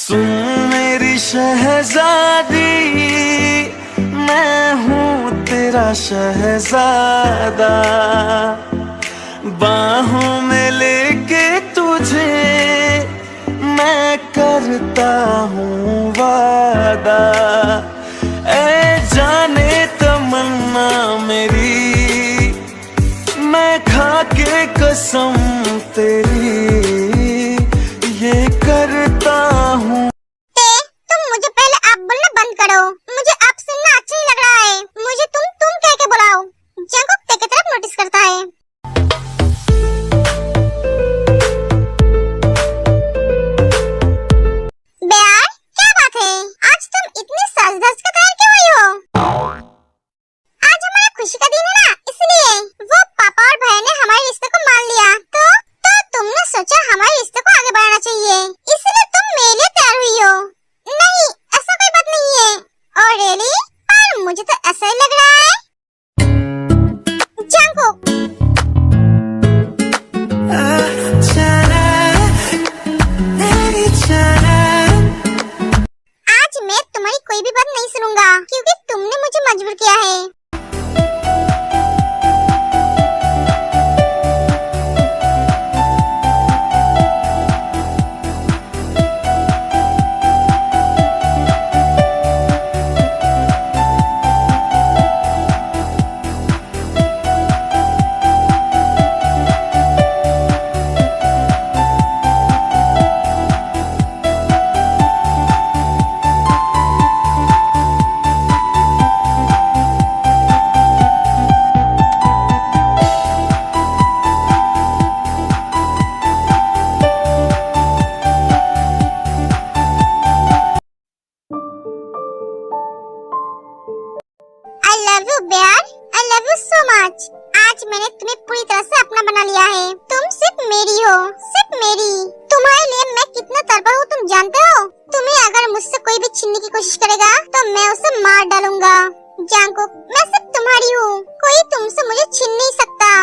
सुन मेरी शहजादी, मैं हूँ तेरा शहजादा। बाहों में लेके तुझे मैं करता हूँ वादा। ऐ जाने तमन्ना मेरी, मैं खा के कसम तेरी ये करता हूँ। तुम मुझे पहले आप बोलना बंद करो। मुझे आप सुनना अच्छा नहीं लग रहा है। मुझे तुम कह के बुलाओ। जंगकुक ते की तरफ नोटिस करता है। बेयार, क्या बात है? आज तुम इतनी सज-धज के तैयार क्यों हुई हो? आज हमारा खुशी का दिन है ना, इसलिए। वो पापा और भैया ने हमारे रिश्ते को मान लिया, तो तुमने सोचा हमारे रिश्ते को आगे बढ़ाना चाहिए, इसलिए तुम मेरे लिए तैयार हुई हो। नहीं, ऐसा कोई बात नहीं है। और रियली? पर मुझे तो ऐसा ही लग रहा है। जंगकुक, आज मैं तुम्हारी कोई भी बात नहीं सुनूंगा, क्योंकि तुमने मुझे मजबूर किया है। I love you बेयार, I love you so much। आज मैंने तुम्हें पूरी तरह से अपना बना लिया है। तुम सिर्फ मेरी हो, सिर्फ मेरी। तुम्हारे लिए मैं कितना तड़पा हूँ तुम जानते हो? तुम्हें अगर मुझसे कोई भी छीनने की कोशिश करेगा तो मैं उसे मार डालूंगा। जंगकुक, मैं सिर्फ तुम्हारी हूँ, कोई तुमसे मुझे छीन नहीं सकता।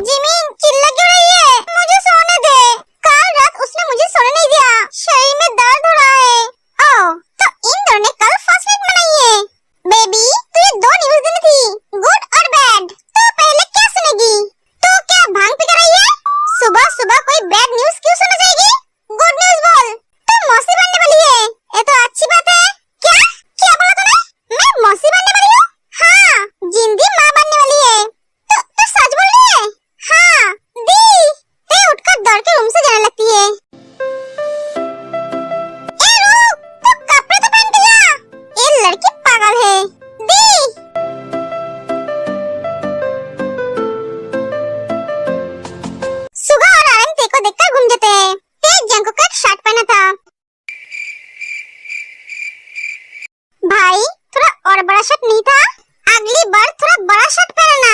जिमी चिल्ला क्यों रही है? मुझे सोने दे। कल रात उसने मुझे सोने नहीं दिया, शरीर में दर्द हो रहा है। ओह, तो इन दोनों ने कल फर्स्ट नाइट मनाई है। बेबी, तुझे दो न्यूज़ देनी थी, गुड और बैड। तो पहले क्या सुनेगी? तो क्या भांग पी कर रही है? सुबह सुबह कोई बैड न्यूज़ क्यों सुना जाएगी? गुड न्यूज़ बोल। तो मौसी बनने वाली है, ये तो अच्छी बात है। क्या क्या बोला तूने? मैं मौसी बनने वाली हूँ? हाँ, जिंदी माँ बनने वाली है। तो सच बोल रही है? हाँ, दी। ये उठकर दौड़ के रूम से जाने लगती है। ए रुक, तू कपड़े तो पहन के जा। ये लड़की पागल है। दी। सुगा और आरंग ते को देखकर घूम जाते हैं। ते जंको का शर्ट पहना था। भाई, थोड़ा और बड़ा शर्ट नहीं था? अगली बार थोड़ा बड़ा शर्ट पहनना।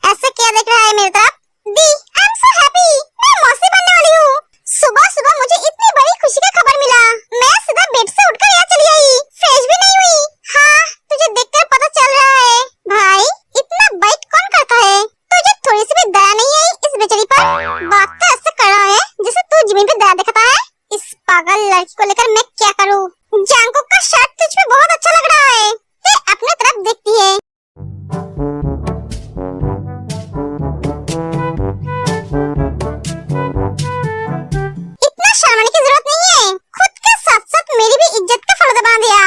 ऐसे क्या देख रहा है मेरी तरफ? दी, आई एम सो हैप्पी, मैं मौसी बनने वाली हूँ। सुबह सुबह मुझे इतनी बड़ी खुशी का खबर मिला। मैं सीधा बेड से उठकर यहाँ चली आई, फ्रेश भी नहीं हुई। हाँ, तुझे देखकर पता चल रहा है। भाई, इतना बाइट कौन करता है? तुझे थोड़ी सी भी दया नहीं आई इस बेचारी पर? बात तो ऐसे कर रहा है जैसे तू जिमी पे दया दिखाता है। इस पागल लड़की को लेकर मैं क्या करूँ? जंकुक का शर्ट तुझ पे बहुत अच्छा लग रहा है। ये अपने तरफ देखती है। शर्माने की जरूरत नहीं है, खुद के साथ साथ मेरी भी इज्जत का फर्ज बना दिया।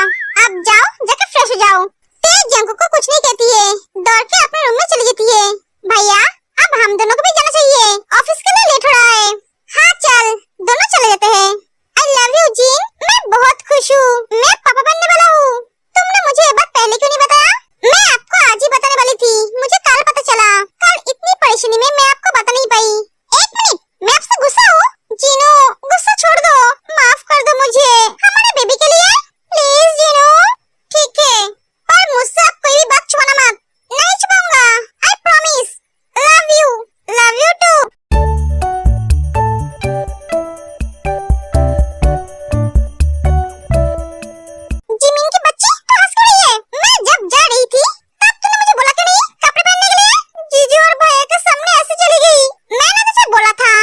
अब जाओ, जाके फ्रेश हो जाओ। ते जंकुक को कुछ नहीं कहती है, दौड़ के अपने रूम में चली जाती है। भैया, अब हम दोनों को भी जाना चाहिए, ऑफिस के लिए लेट हो रहा है। हाँ चल, दोनों चले जाते हैं। आई लव यू जीन, मैं बहुत खुश हूँ, मैं पापा बनने वाला हूँ। तुमने मुझे ये बात पहले क्यों नहीं बताया? मैं आपको आज ही बताने वाली थी, मुझे कल पता चला। कल इतनी परेशानी में मैं आपको बता नहीं पाई। एक मिनट, मैं आपसे गुस्सा हूँ? जीनू, गुस्सा छोड़ दो, माफ कर दो मुझे, हमारे बेबी के लिए। प्लीज जीनू। ठीक है, पर मुझसे आप कोई भी बात छुपाना मत। नहीं छुपाऊंगा, I promise. Love you too. Jimin की बच्ची, तू हंस क्यों रही है? मैं जब जा रही थी तब तूने मुझे बोला क्यों नहीं कपड़े पहनने के लिए? जीजू और भैया के सामने ऐसे चली गई। मैंने तुझे बोला था,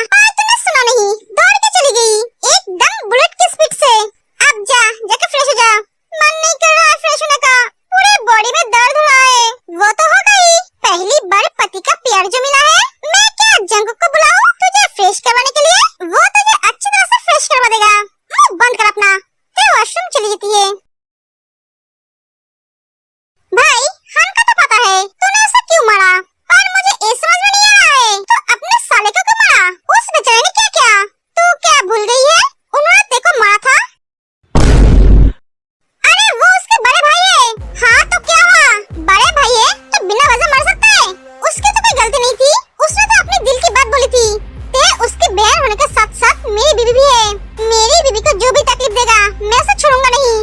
सुना नहीं, दौड़ के चली गई, एकदम बुलेट की स्पीड से। अब जा, जाके फ्रेश हो जा। मन नहीं कर रहा है फ्रेश होने का, पूरे बॉडी में दर्द हो रहा है। वो तो हो गई, पहली बार पति का प्यार जो मिला है। मैं क्या जंकुक को बुलाऊं तुझे फ्रेश करवाने के लिए? वो तुझे अच्छी तरह से फ्रेश करवा देगा। मुंह बंद कर अपना। ते वॉशरूम चली जाती है। भाई, हमको तो पता है तूने उसे क्यों मारा, पर मुझे ये समझ में नहीं आ रहा है तो अपने साले को क्यों मारा? उस बेचारे ने क्या किया? तू क्या भूल गई है? उन्होंने तेरे को मारा था। अरे वो उसके बड़े भाई है। हाँ तो क्या हुआ? बड़े भाई है तो बिना वजह मर सकता है? उसकी तो कोई गलती नहीं थी, उसने तो अपने दिल की बात बोली थी। ते उसके बहन होने के साथ साथ मेरी बीवी भी है। मेरी बीवी को जो भी तकलीफ देगा मैं उसे छोड़ूंगा नहीं।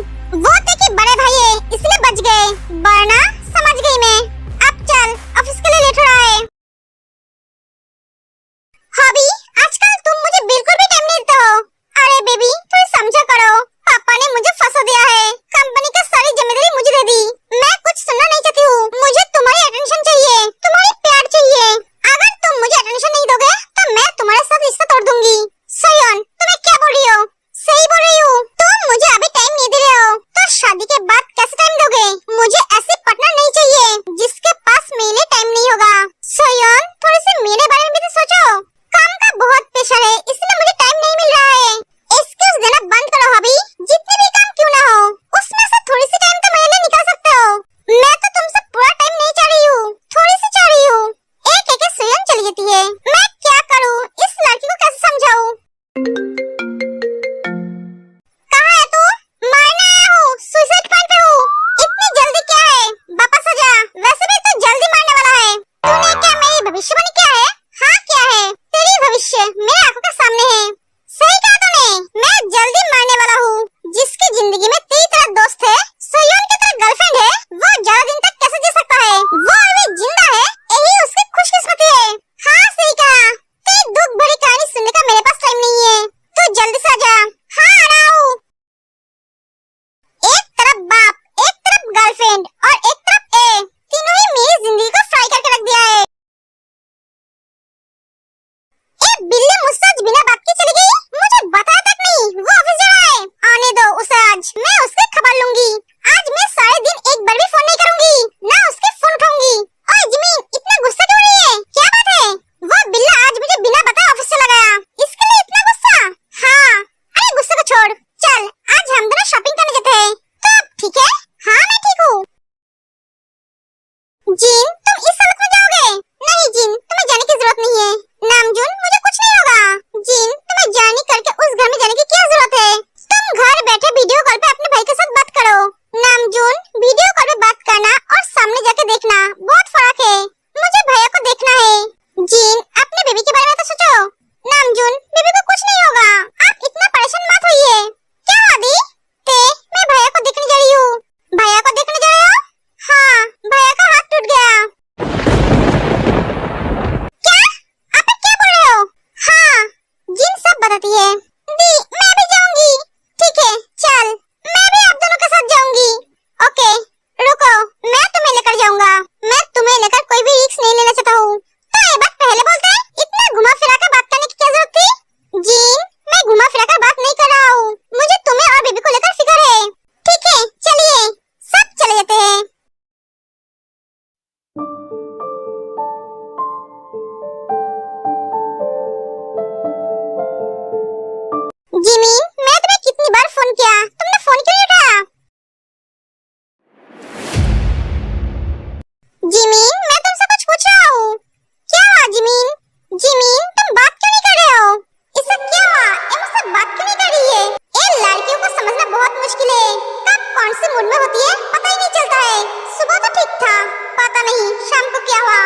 में होती है पता ही नहीं चलता है। सुबह तो ठीक था, पता नहीं शाम को क्या हुआ।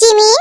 जिमी